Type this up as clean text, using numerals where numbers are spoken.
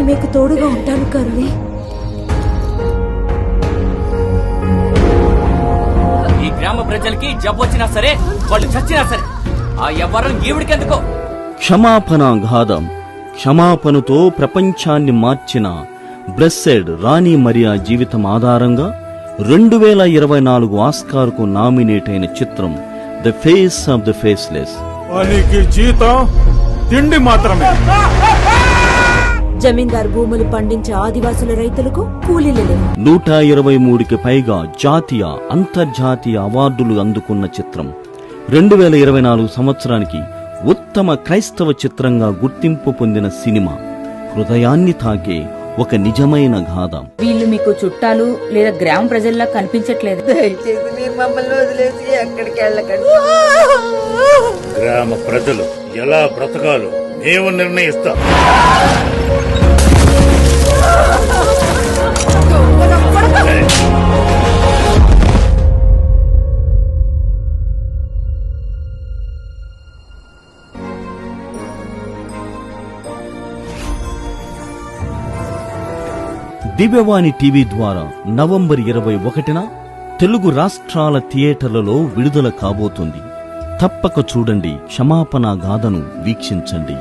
మీకు తోడుగా ఉంటాను కరుణి. ఈ గ్రామ ప్రజలకి జబ్బు వచ్చినా సరే, వాళ్ళు చచ్చినా సరే, ఆ ఎవ్వరం ఈవిడికెందుకో. క్షమాపణ గాథం. క్షమాపణతో ప్రపంచాన్ని మార్చిన బ్లెస్సెడ్ రాణి మరియా జీవితం ఆధారంగా 2024 ఆస్కార్కు నామినేట్ అయిన చిత్రం the face of the faceless. పనికి జీతం తిండి మాత్రమే. జమీందార్ భూములు పండించే ఆదివాసుల రైతులకు కూలీలు లేవు. 123కి పైగా జాతీయ అంతర్జాతీయ అవార్డులు అందుకున్న చిత్రం 2024 సంవత్సరానికి ఉత్తమ క్రైస్తవ చిత్రంగా గుర్తింపు పొందిన సినిమా. హృదయాన్ని తాకే ఒక నిజమైన గాథ. వీళ్ళు మీకు చుట్టాలు లేదా గ్రామ ప్రజల్లా కనిపించట్లేదు. దయచేసి మీరు మమ్మల్ని వదిలేసి ఎక్కడికి వెళ్ళకండి. గ్రామ ప్రజలు ఎలా బ్రతకాలో మేము నిర్ణయిస్తాం. దివ్యవాణి టీవీ ద్వారా నవంబర్ 21న తెలుగు రాష్ట్రాల థియేటర్లలో విడుదల కాబోతుంది. తప్పక చూడండి. క్షమాపణ గాథను వీక్షించండి.